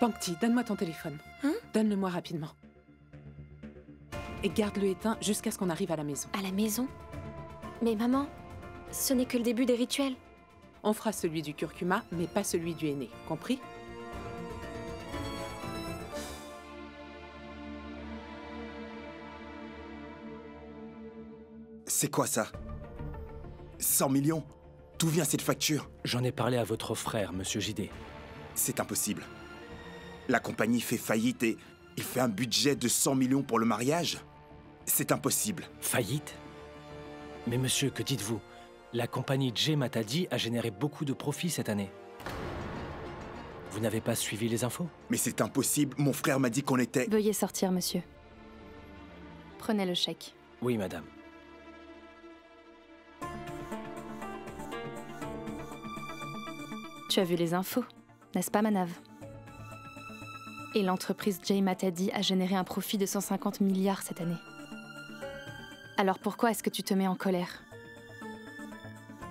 Pankti, donne-moi ton téléphone. Hein? Donne-le-moi rapidement. Et garde-le éteint jusqu'à ce qu'on arrive à la maison. À la maison? Mais maman, ce n'est que le début des rituels. On fera celui du curcuma, mais pas celui du henné. Compris? C'est quoi ça? 100 millions? D'où vient cette facture? J'en ai parlé à votre frère, monsieur JD. C'est impossible. La compagnie fait faillite et il fait un budget de 100 millions pour le mariage? C'est impossible. Faillite? Mais monsieur, que dites-vous? La compagnie Jay Matadi a généré beaucoup de profits cette année. Vous n'avez pas suivi les infos? Mais c'est impossible. Mon frère m'a dit qu'on était... Veuillez sortir, monsieur. Prenez le chèque. Oui, madame. Tu as vu les infos, n'est-ce pas, Manav? Et l'entreprise Jay Matadi a généré un profit de 150 milliards cette année. Alors pourquoi est-ce que tu te mets en colère?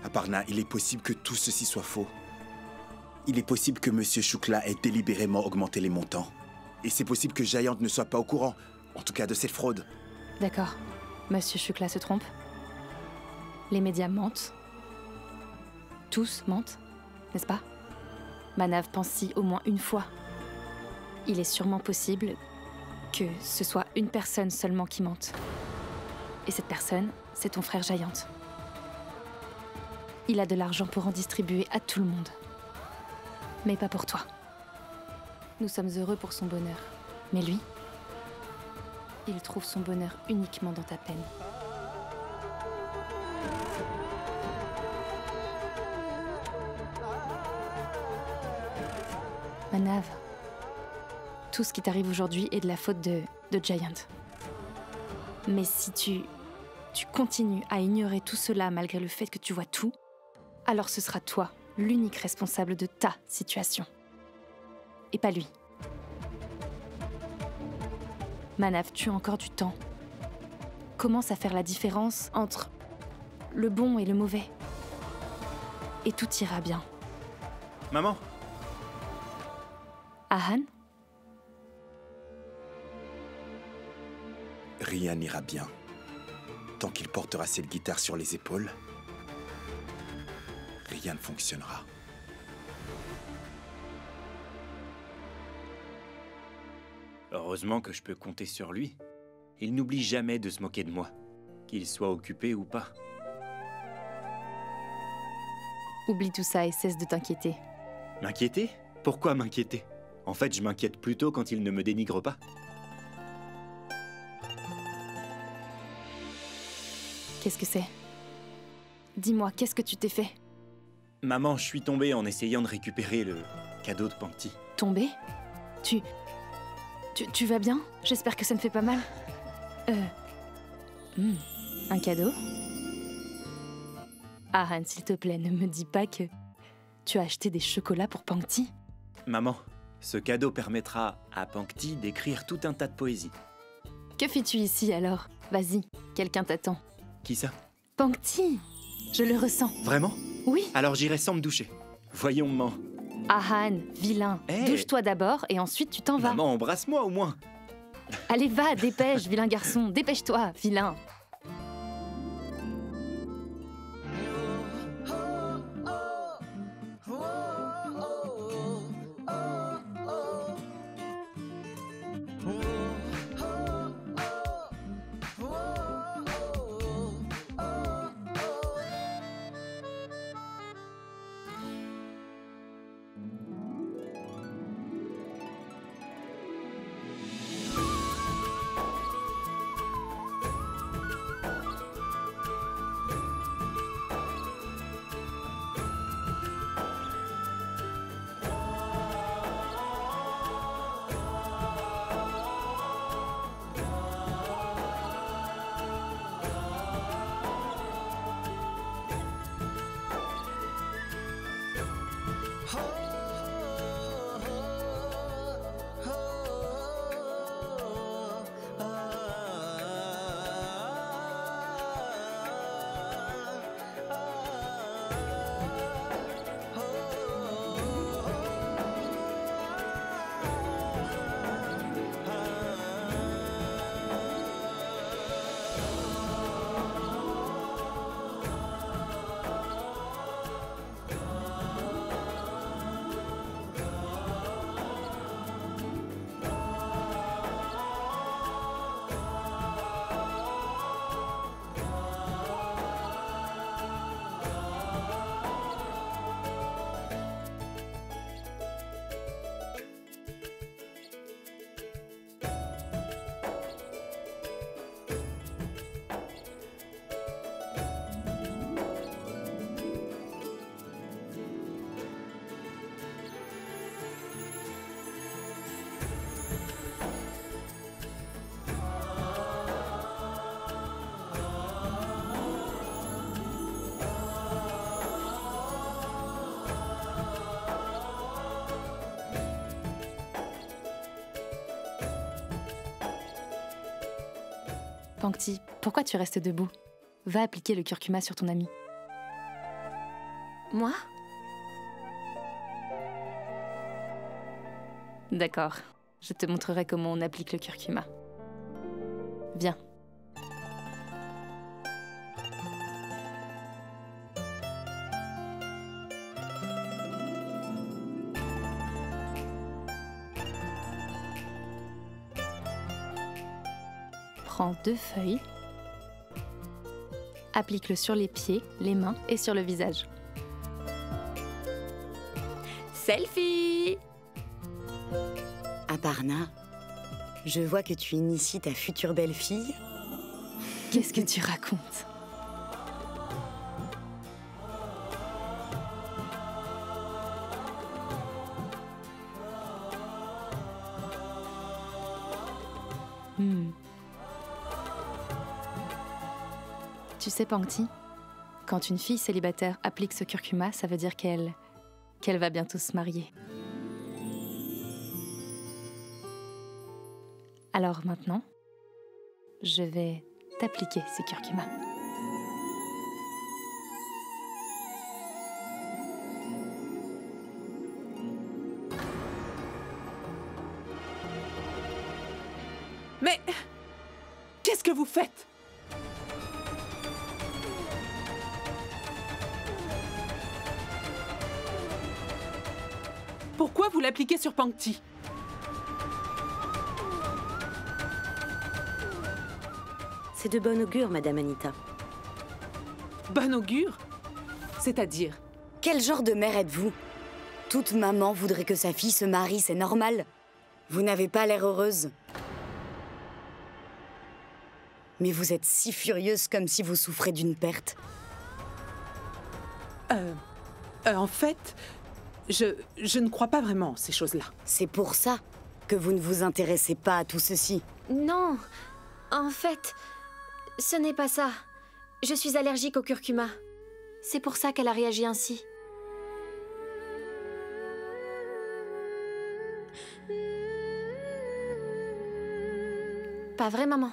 Aparna, il est possible que tout ceci soit faux. Il est possible que Monsieur Shukla ait délibérément augmenté les montants. Et c'est possible que Giant ne soit pas au courant, en tout cas de cette fraude. D'accord. Monsieur Shukla se trompe. Les médias mentent. Tous mentent, n'est-ce pas? Manav pense-y au moins une fois. Il est sûrement possible que ce soit une personne seulement qui mente. Et cette personne, c'est ton frère Giant. Il a de l'argent pour en distribuer à tout le monde. Mais pas pour toi. Nous sommes heureux pour son bonheur. Mais lui, il trouve son bonheur uniquement dans ta peine. Manav, tout ce qui t'arrive aujourd'hui est de la faute de Giant. Mais si tu continues à ignorer tout cela malgré le fait que tu vois tout, alors ce sera toi, l'unique responsable de ta situation. Et pas lui. Manav, tu as encore du temps. Commence à faire la différence entre le bon et le mauvais. Et tout ira bien. Maman? Ahan? Rien n'ira bien. Tant qu'il portera cette guitare sur les épaules, rien ne fonctionnera. Heureusement que je peux compter sur lui. Il n'oublie jamais de se moquer de moi, qu'il soit occupé ou pas. Oublie tout ça et cesse de t'inquiéter. M'inquiéter? Pourquoi m'inquiéter? En fait, je m'inquiète plutôt quand il ne me dénigre pas. Qu'est-ce que c'est? Dis-moi, qu'est-ce que tu t'es fait? Maman, je suis tombé en essayant de récupérer le cadeau de Pankti. Tombé? Tu vas bien? J'espère que ça ne fait pas mal. Un cadeau? Ahan, s'il te plaît, ne me dis pas que tu as acheté des chocolats pour Pankti. Maman, ce cadeau permettra à Pankti d'écrire tout un tas de poésie. Que fais-tu ici alors? Vas-y, quelqu'un t'attend. Qui ça? Pankti! Je le ressens. Vraiment? Oui. Alors j'irai sans me doucher. Voyons, maman. Ahan, vilain. Hey. Douche-toi d'abord et ensuite tu t'en vas. Maman, embrasse-moi au moins. Allez, va, dépêche, vilain garçon. Dépêche-toi, vilain. Pankti, pourquoi tu restes debout? Va appliquer le curcuma sur ton ami. Moi? D'accord. Je te montrerai comment on applique le curcuma. Viens. Prends 2 feuilles. Applique-le sur les pieds, les mains et sur le visage. Selfie! Aparna, je vois que tu inities ta future belle-fille. Qu'est-ce que tu racontes? Tu sais, Pankti, quand une fille célibataire applique ce curcuma, ça veut dire qu'elle va bientôt se marier. Alors maintenant, je vais t'appliquer ce curcuma. Mais qu'est-ce que vous faites? Pourquoi vous l'appliquez sur Pankti? C'est de bon augure, Madame Anita. Bon augure? C'est-à-dire? Quel genre de mère êtes-vous? Toute maman voudrait que sa fille se marie, c'est normal. Vous n'avez pas l'air heureuse. Mais vous êtes si furieuse comme si vous souffrez d'une perte. En fait, je ne crois pas vraiment ces choses-là. C'est pour ça que vous ne vous intéressez pas à tout ceci. Non, en fait, ce n'est pas ça. Je suis allergique au curcuma. C'est pour ça qu'elle a réagi ainsi. Pas vrai, maman?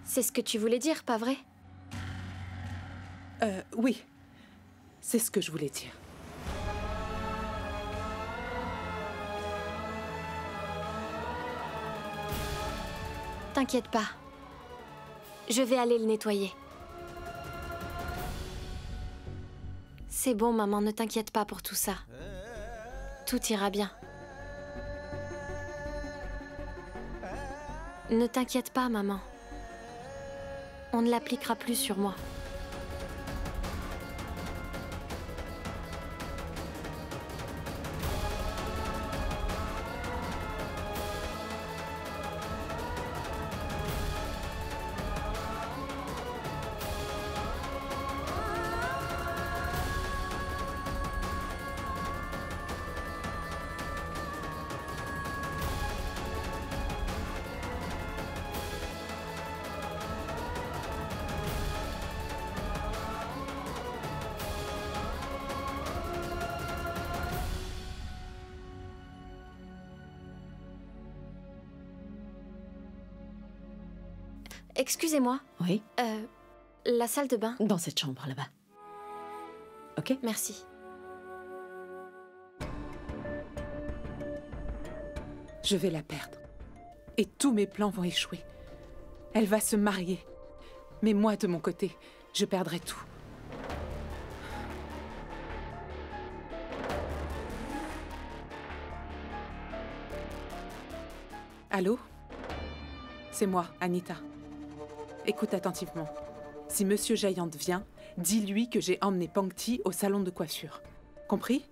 C'est ce que tu voulais dire, pas vrai? Oui, c'est ce que je voulais dire. T'inquiète pas. Je vais aller le nettoyer. C'est bon, maman, ne t'inquiète pas pour tout ça. Tout ira bien. Ne t'inquiète pas, maman. On ne l'appliquera plus sur moi. Excusez-moi. Oui, La salle de bain. dans cette chambre là-bas. Ok? Merci. Je vais la perdre. Et tous mes plans vont échouer. Elle va se marier. Mais moi, de mon côté, je perdrai tout. Allô? C'est moi, Anita. Écoute attentivement. Si Monsieur Jayant vient, dis-lui que j'ai emmené Pankti au salon de coiffure. Compris?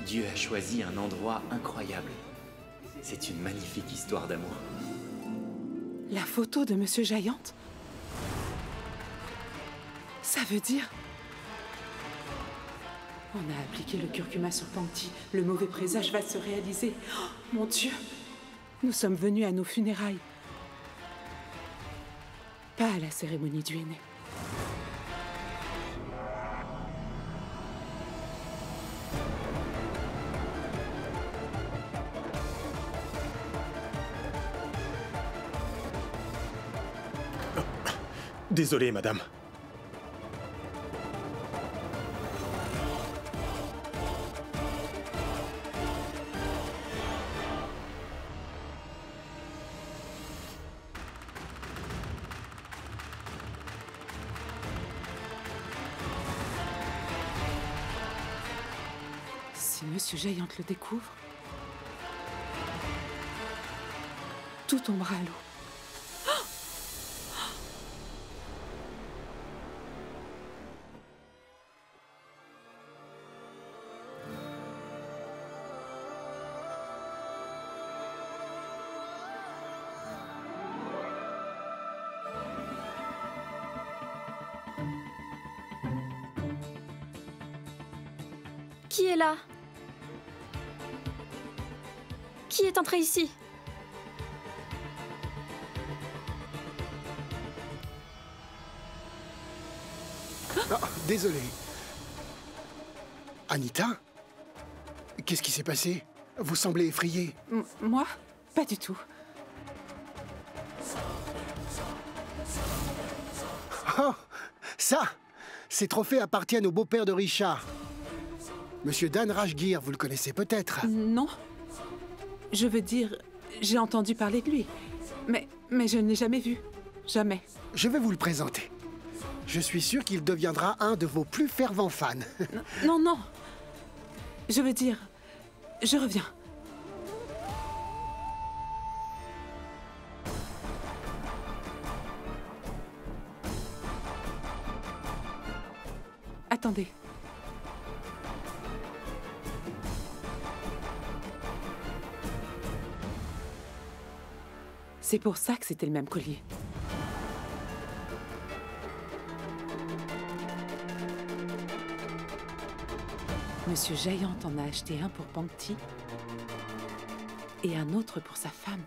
Dieu a choisi un endroit incroyable. C'est une magnifique histoire d'amour. La photo de Monsieur Giant? Ça veut dire... On a appliqué le curcuma sur Pangti. Le mauvais présage va se réaliser. Oh, mon Dieu! Nous sommes venus à nos funérailles. Pas à la cérémonie du aîné. Désolé, madame. Si Monsieur Giant le découvre, tout tombera à l'eau. Qui est là? Qui est entré ici? Ah, désolé. Anita? Qu'est-ce qui s'est passé? Vous semblez effrayée. Moi? Pas du tout. Oh, ça! Ces trophées appartiennent au beau-père de Richard. Monsieur Dan Rajgir, vous le connaissez peut-être. Non. Je veux dire, j'ai entendu parler de lui. Mais je ne l'ai jamais vu. Jamais. Je vais vous le présenter. Je suis sûr qu'il deviendra un de vos plus fervents fans. Non, non. Je veux dire, je reviens. Attendez. C'est pour ça que c'était le même collier. Monsieur Giant en a acheté un pour Pangti et un autre pour sa femme.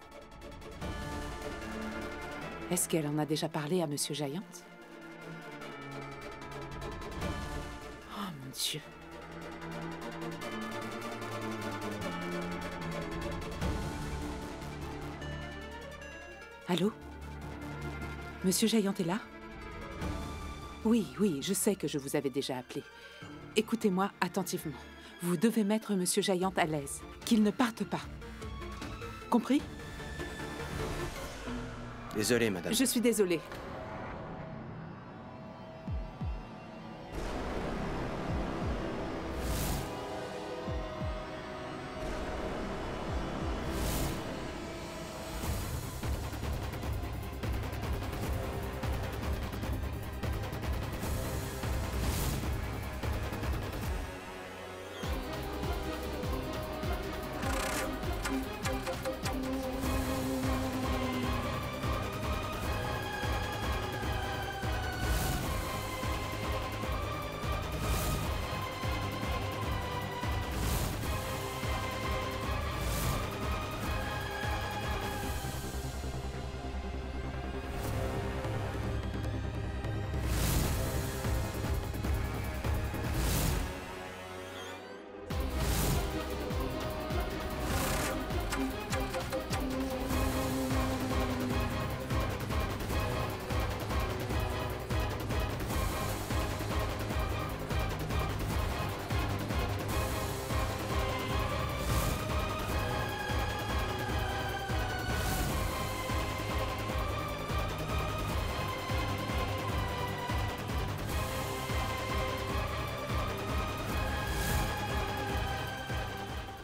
Est-ce qu'elle en a déjà parlé à Monsieur Giant? Oh mon Dieu. Allô? Monsieur Giant est là? Oui, je sais que je vous avais déjà appelé. Écoutez-moi attentivement. Vous devez mettre Monsieur Giant à l'aise, qu'il ne parte pas. Compris? Désolé, madame. Je suis désolée.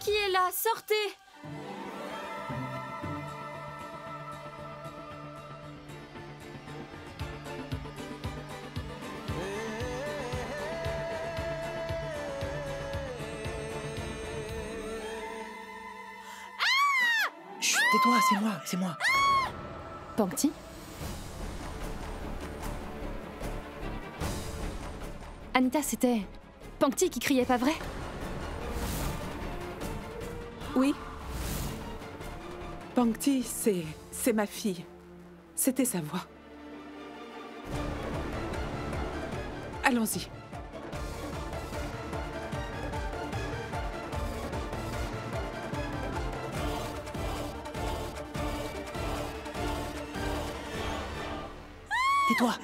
Qui est là? Sortez! tais-toi, c'est moi. Pangti? Anita, c'était Pangti qui criait, pas vrai? Oui. Pangti, c'est ma fille. C'était sa voix. Allons-y.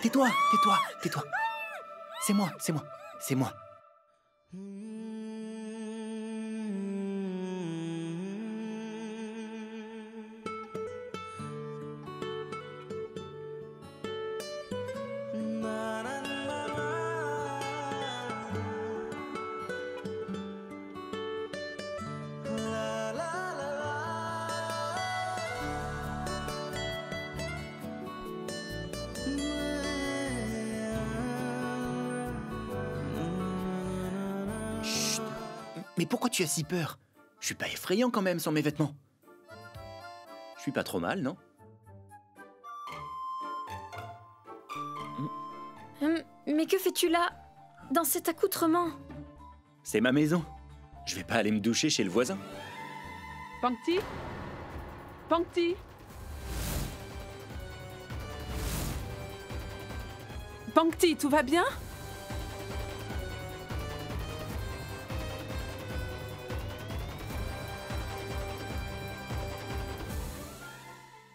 Tais-toi. C'est moi. Mais pourquoi tu as si peur? Je suis pas effrayant quand même sans mes vêtements. Je suis pas trop mal, non? Mais que fais-tu là, dans cet accoutrement? C'est ma maison. Je vais pas aller me doucher chez le voisin. Pangti? Pangti? Pangti, tout va bien?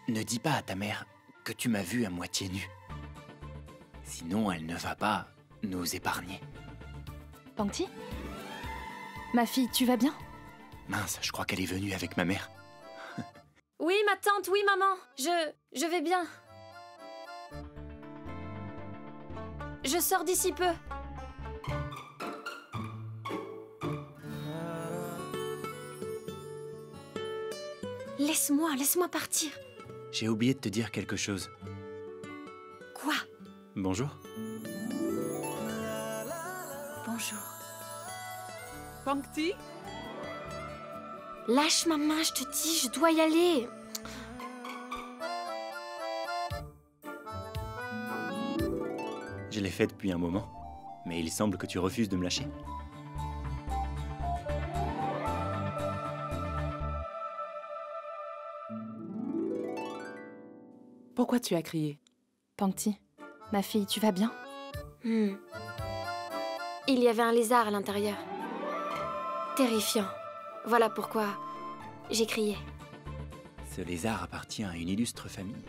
Ne dis pas à ta mère que tu m'as vue à moitié nue. Sinon, elle ne va pas nous épargner. Pangti? Ma fille, tu vas bien? Mince, je crois qu'elle est venue avec ma mère. Oui, ma tante, oui, maman. Je vais bien. Je sors d'ici peu. Laisse-moi partir. J'ai oublié de te dire quelque chose. Quoi? Bonjour. Bonjour. Pangti? Lâche ma main, je te dis, je dois y aller. Je l'ai fait depuis un moment, mais il semble que tu refuses de me lâcher. Pourquoi tu as crié? Pangti, ma fille, tu vas bien? Il y avait un lézard à l'intérieur. Terrifiant. Voilà pourquoi j'ai crié. Ce lézard appartient à une illustre famille.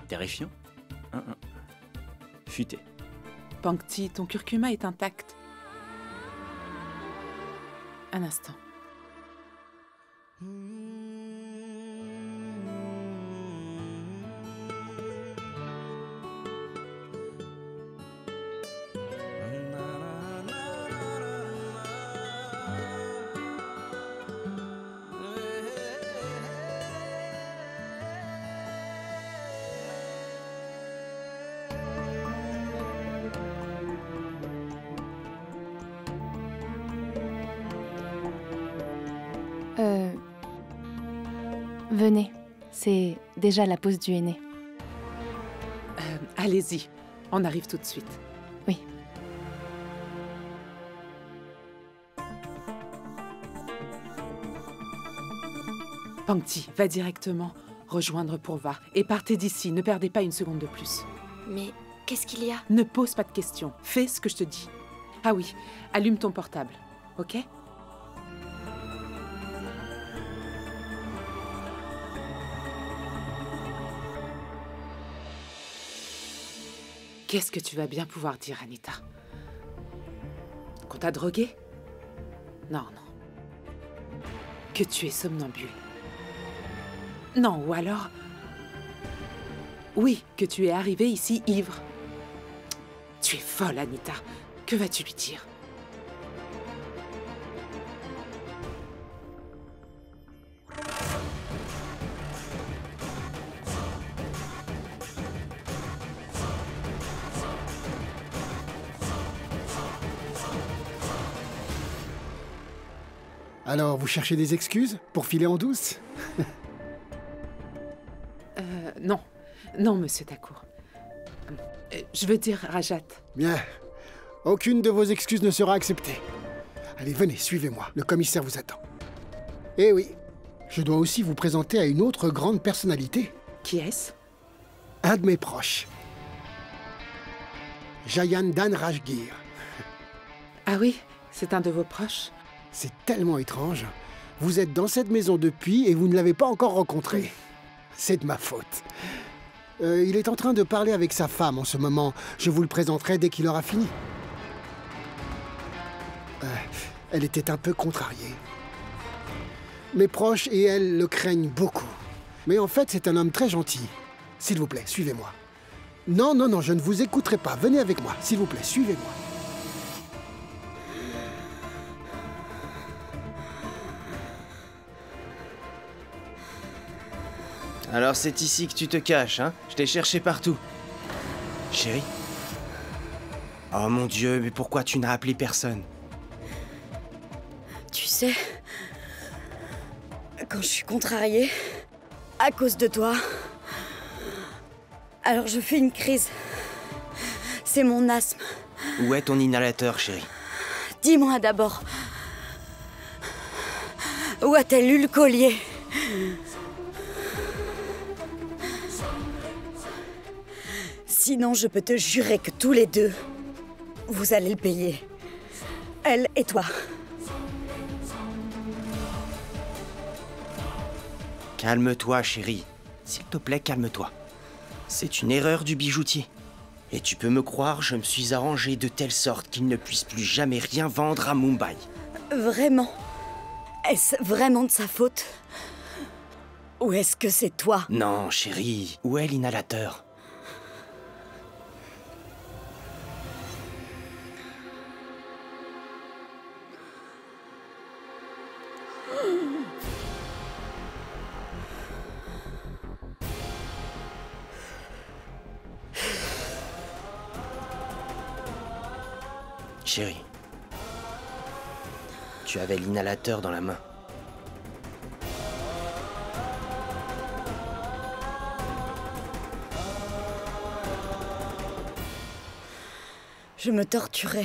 Terrifiant? Futé. Pangti, ton curcuma est intact. Un instant. Venez, c'est déjà la pause du henné. Allez-y, on arrive tout de suite. Oui. Pangti, va directement rejoindre Purva et partez d'ici, ne perdez pas une seconde de plus. Mais qu'est-ce qu'il y a? Ne pose pas de questions, fais ce que je te dis. Ah oui, allume ton portable, ok? Qu'est-ce que tu vas bien pouvoir dire, Anita? Qu'on t'a drogué? Non. Que tu es somnambule? Non, ou alors... Oui, que tu es arrivée ici ivre. Tu es folle, Anita. Que vas-tu lui dire? Alors, vous cherchez des excuses pour filer en douce? Non. Non, monsieur Thakur. Je veux dire Rajat. Bien. Aucune de vos excuses ne sera acceptée. Allez, venez, suivez-moi. Le commissaire vous attend. Eh oui, je dois aussi vous présenter à une autre grande personnalité. Qui est-ce? Un de mes proches. Jayant Dhanrajgir. Ah oui, c'est un de vos proches? C'est tellement étrange. Vous êtes dans cette maison depuis et vous ne l'avez pas encore rencontré. C'est de ma faute. Il est en train de parler avec sa femme en ce moment. Je vous le présenterai dès qu'il aura fini. Elle était un peu contrariée. Mes proches et elle le craignent beaucoup. Mais en fait, c'est un homme très gentil. S'il vous plaît, suivez-moi. Non, non, non, je ne vous écouterai pas. Venez avec moi. S'il vous plaît, suivez-moi. Alors c'est ici que tu te caches, hein? Je t'ai cherché partout. Chérie? Oh mon Dieu, mais pourquoi tu n'as appelé personne? Tu sais, quand je suis contrariée, à cause de toi, alors je fais une crise. C'est mon asthme. Où est ton inhalateur, chérie? Dis-moi d'abord, où a-t-elle eu le collier? Sinon, je peux te jurer que tous les deux, vous allez le payer. Elle et toi. Calme-toi, chérie. S'il te plaît, calme-toi. C'est une erreur du bijoutier. Et tu peux me croire, je me suis arrangé de telle sorte qu'il ne puisse plus jamais rien vendre à Mumbai. Vraiment? Est-ce vraiment de sa faute? Ou est-ce que c'est toi? Non, chérie. Où est l'inhalateur? Chérie, tu avais l'inhalateur dans la main. Je me torturais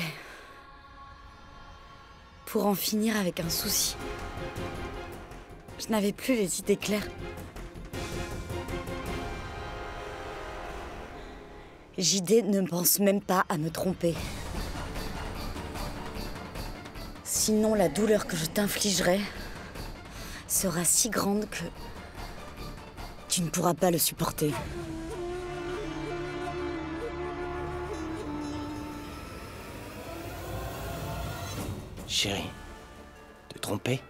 pour en finir avec un souci. Je n'avais plus les idées claires. JD ne pense même pas à me tromper. Sinon, la douleur que je t'infligerai sera si grande que tu ne pourras pas le supporter. Chérie, te tromper?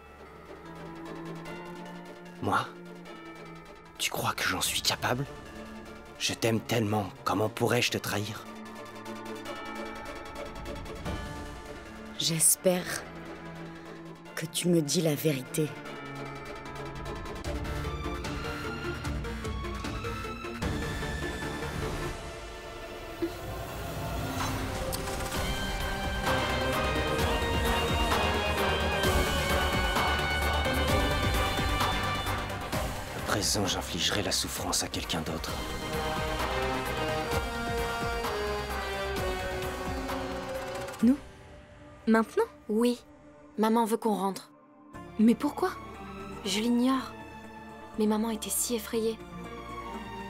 Moi? Tu crois que j'en suis capable? Je t'aime tellement, comment pourrais-je te trahir? J'espère que tu me dis la vérité. À présent, j'infligerai la souffrance à quelqu'un d'autre. Nous? Maintenant? Oui. Maman veut qu'on rentre. Mais pourquoi? Je l'ignore. Mais maman était si effrayée.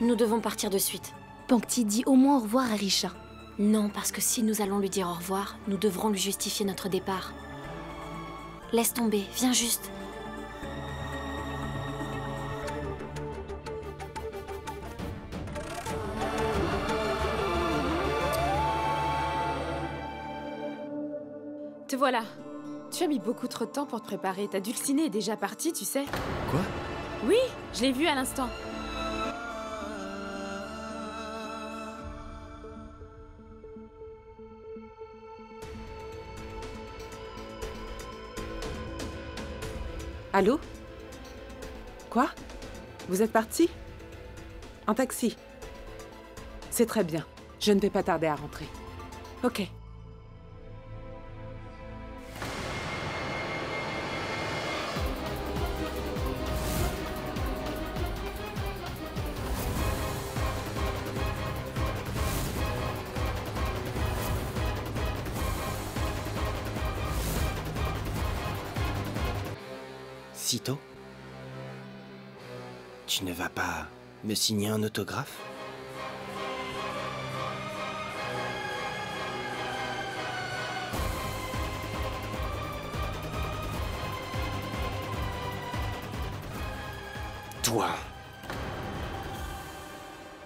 Nous devons partir de suite. Pankti, dis au moins au revoir à Risha. Non, parce que si nous allons lui dire au revoir, nous devrons lui justifier notre départ. Laisse tomber, viens juste. Te voilà. Tu as mis beaucoup trop de temps pour te préparer. Ta dulcinée est déjà partie, tu sais. Quoi? Oui, je l'ai vue à l'instant. Allô? Quoi? Vous êtes parti? En taxi? C'est très bien. Je ne vais pas tarder à rentrer. Ok. aussitôt? Tu ne vas pas me signer un autographe? Toi,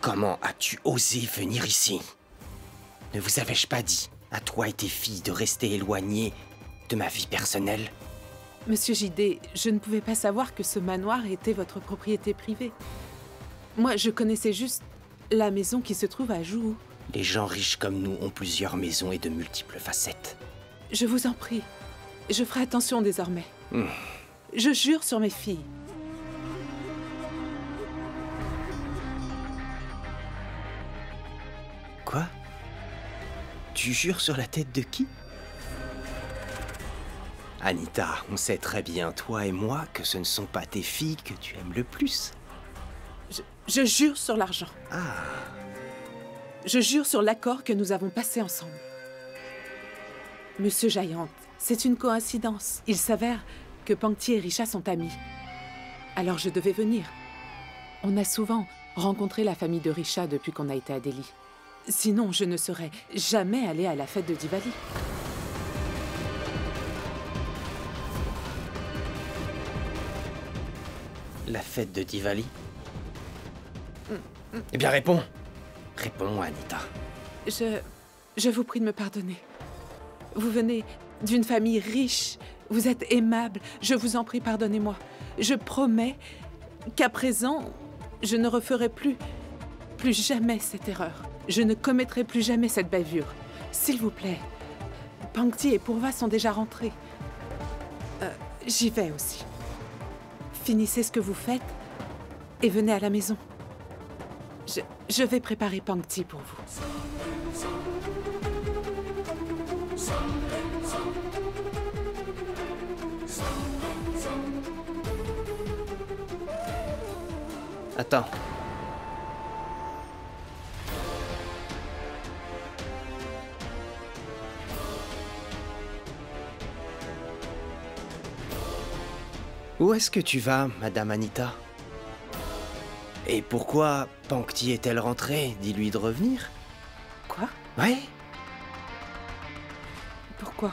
comment as-tu osé venir ici? Ne vous avais-je pas dit, à toi et tes filles, de rester éloignés de ma vie personnelle? Monsieur JD, je ne pouvais pas savoir que ce manoir était votre propriété privée. Moi, je connaissais juste la maison qui se trouve à Jou. Les gens riches comme nous ont plusieurs maisons et de multiples facettes. Je vous en prie, je ferai attention désormais. Je jure sur mes filles. Quoi? Tu jures sur la tête de qui? Anita, on sait très bien, toi et moi, que ce ne sont pas tes filles que tu aimes le plus. Je jure sur l'argent. Ah. Je jure sur l'accord que nous avons passé ensemble. Monsieur Giant, c'est une coïncidence. Il s'avère que Pangti et Risha sont amis. Alors je devais venir. On a souvent rencontré la famille de Risha depuis qu'on a été à Delhi. Sinon, je ne serais jamais allée à la fête de Diwali. La fête de Diwali? Eh bien, réponds! Réponds, Anita. Je vous prie de me pardonner. Vous venez d'une famille riche, vous êtes aimable, je vous en prie, pardonnez-moi. Je promets qu'à présent, je ne referai plus jamais cette erreur. Je ne commettrai plus jamais cette bavure. S'il vous plaît, Pangti et Purva sont déjà rentrés. J'y vais aussi. Finissez ce que vous faites et venez à la maison. Je vais préparer Pangti pour vous. Attends. Où est-ce que tu vas, Madame Anita? Et pourquoi Pangti est-elle rentrée? Dis-lui de revenir. Quoi? Ouais? Pourquoi?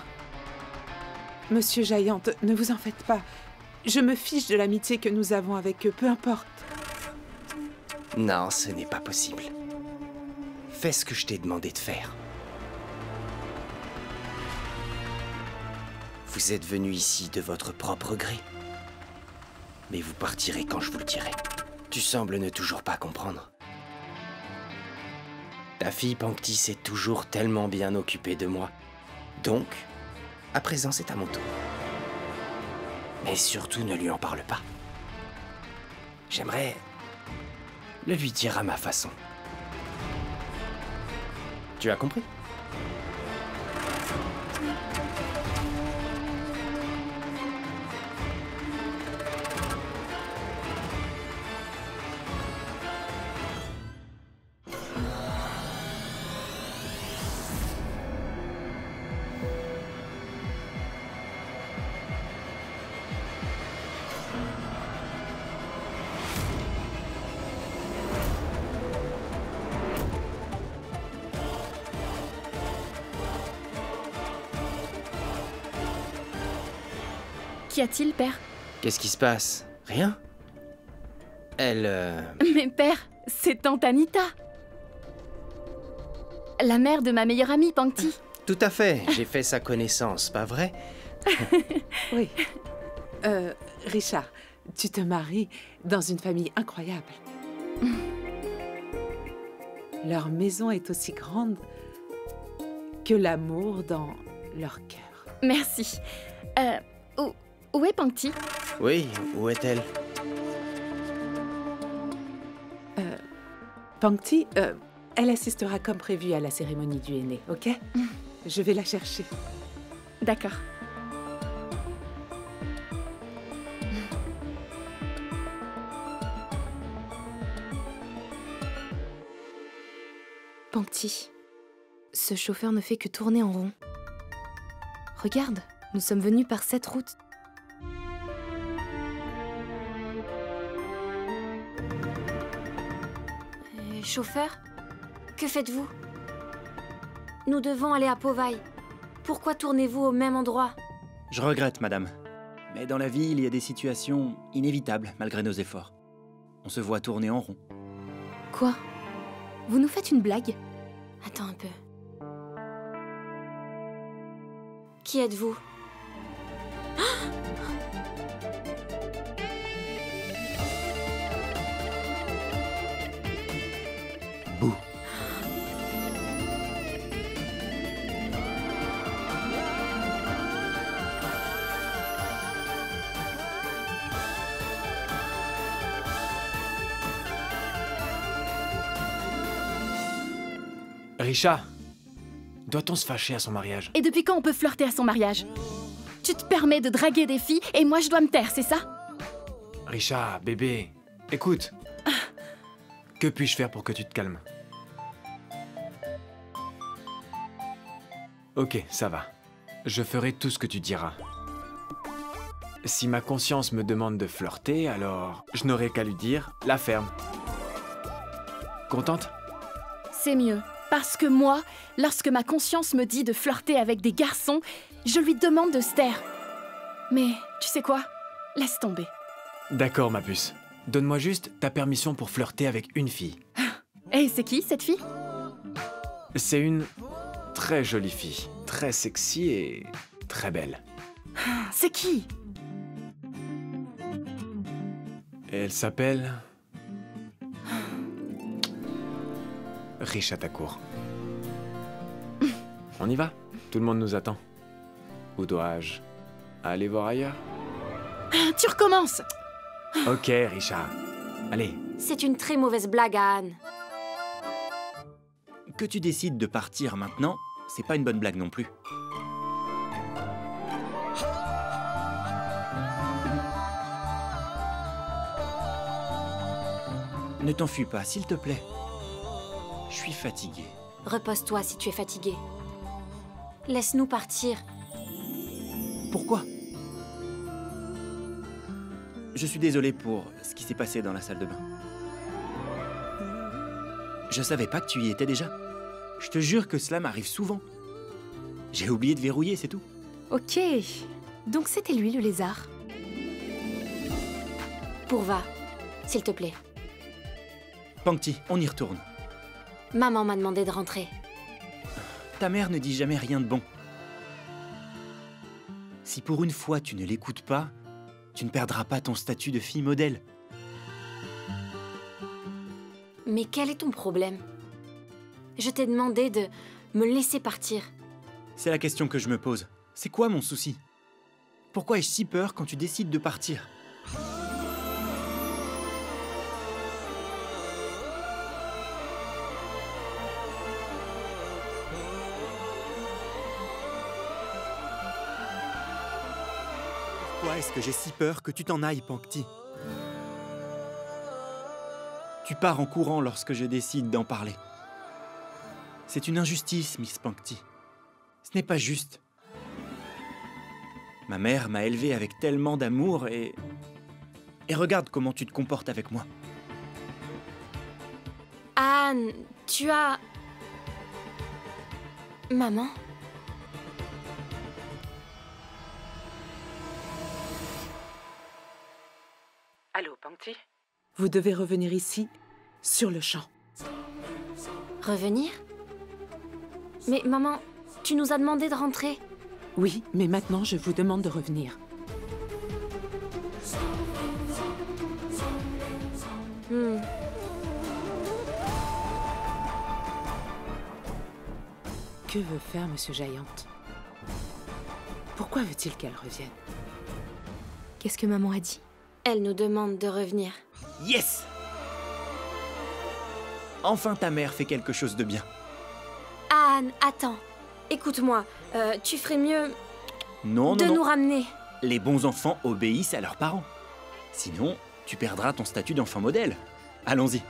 Monsieur Giant, ne vous en faites pas. Je me fiche de l'amitié que nous avons avec eux, peu importe. Non, ce n'est pas possible. Fais ce que je t'ai demandé de faire. Vous êtes venu ici de votre propre gré. Mais vous partirez quand je vous le dirai. Tu sembles ne toujours pas comprendre. Ta fille Pangti s'est toujours tellement bien occupée de moi. Donc, à présent c'est à mon tour. Mais surtout ne lui en parle pas. J'aimerais le lui dire à ma façon. Tu as compris? Qu'y a-t-il, père? Qu'est-ce qui se passe? Rien? Elle... Mais père, c'est tante Anita! La mère de ma meilleure amie, Pangti. Tout à fait, j'ai fait sa connaissance, pas vrai? Oui. Richard, tu te maries dans une famille incroyable. Leur maison est aussi grande que l'amour dans leur cœur. Merci. Où est Pangti? Oui, où est-elle? Pangti, elle assistera comme prévu à la cérémonie du henné, ok? Je vais la chercher. D'accord. Pangti, ce chauffeur ne fait que tourner en rond. Regarde, nous sommes venus par cette route. chauffeur? Que faites-vous? Nous devons aller à Powai. Pourquoi tournez-vous au même endroit? Je regrette, madame. Mais dans la vie, il y a des situations inévitables, malgré nos efforts. On se voit tourner en rond. Quoi? Vous nous faites une blague? Attends un peu. Qui êtes-vous? Bouh. Risha, doit-on se fâcher à son mariage? Et depuis quand on peut flirter à son mariage? Tu te permets de draguer des filles et moi je dois me taire, c'est ça? Risha, bébé, écoute. Que puis-je faire pour que tu te calmes? Ok, ça va. Je ferai tout ce que tu diras. Si ma conscience me demande de flirter, alors je n'aurai qu'à lui dire la ferme. Contente? C'est mieux. Parce que moi, lorsque ma conscience me dit de flirter avec des garçons, je lui demande de se taire. Mais tu sais quoi? Laisse tomber. D'accord, ma puce. Donne-moi juste ta permission pour flirter avec une fille. Et c'est qui, cette fille? C'est une très jolie fille. Très sexy et très belle. C'est qui? Elle s'appelle... Risha Thakur. On y va? Tout le monde nous attend. Ou dois-je aller voir ailleurs? Tu recommences! Ok, Risha. Allez. C'est une très mauvaise blague, Anne. Que tu décides de partir maintenant, c'est pas une bonne blague non plus. Ne t'enfuis pas, s'il te plaît. Je suis fatigué. Repose-toi si tu es fatigué. Laisse-nous partir. Pourquoi? Je suis désolé pour ce qui s'est passé dans la salle de bain. Je savais pas que tu y étais déjà. Je te jure que cela m'arrive souvent. J'ai oublié de verrouiller, c'est tout. Ok. Donc c'était lui, le lézard. Pourva, s'il te plaît. Pankti, on y retourne. Maman m'a demandé de rentrer. Ta mère ne dit jamais rien de bon. Si pour une fois tu ne l'écoutes pas, tu ne perdras pas ton statut de fille modèle. Mais quel est ton problème? Je t'ai demandé de me laisser partir. C'est la question que je me pose. C'est quoi mon souci? Pourquoi ai-je si peur quand tu décides de partir? Pourquoi est-ce que j'ai si peur que tu t'en ailles, Pankti? Tu pars en courant lorsque je décide d'en parler. C'est une injustice, Miss Pankti. Ce n'est pas juste. Ma mère m'a élevée avec tellement d'amour et regarde comment tu te comportes avec moi. Anne, tu as... Maman? Allô, Pankti? Vous devez revenir ici, sur le champ. Revenir? Mais maman, tu nous as demandé de rentrer. Oui, mais maintenant je vous demande de revenir. Que veut faire Monsieur Jayant? Pourquoi veut-il qu'elle revienne? Qu'est-ce que maman a dit? Elle nous demande de revenir. Yes! Enfin ta mère fait quelque chose de bien. Anne, attends. Écoute-moi, tu ferais mieux Non, de non, nous non. ramener. Les bons enfants obéissent à leurs parents. Sinon, tu perdras ton statut d'enfant modèle. Allons-y.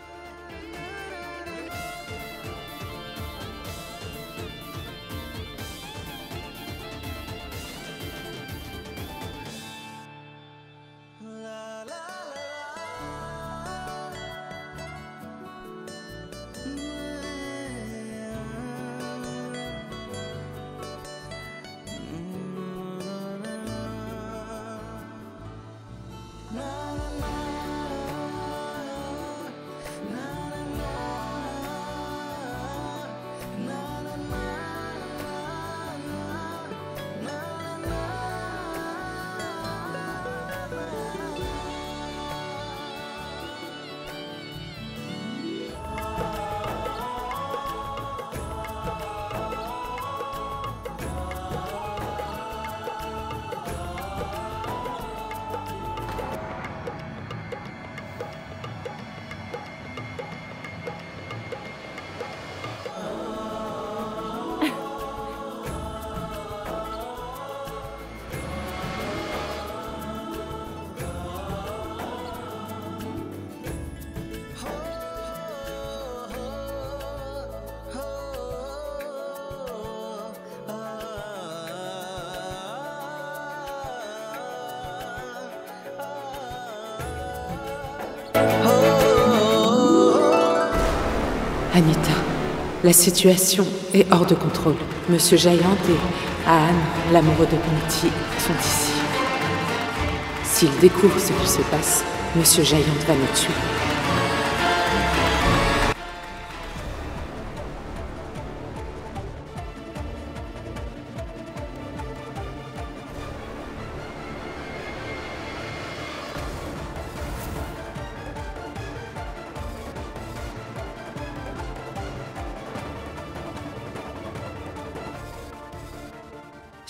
Anita, la situation est hors de contrôle. Monsieur Giant et Anne, l'amoureux de Pongti, sont ici. S'ils découvrent ce qu'il se passe, Monsieur Giant va nous tuer.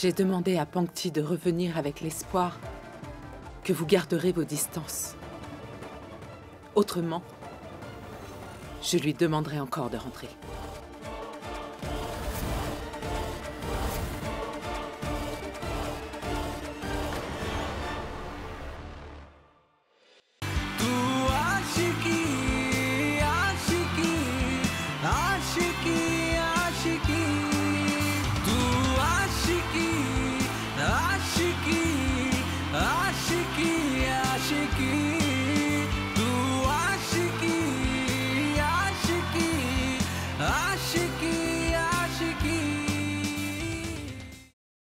J'ai demandé à Pongti de revenir avec l'espoir que vous garderez vos distances. Autrement, je lui demanderai encore de rentrer. Ashiki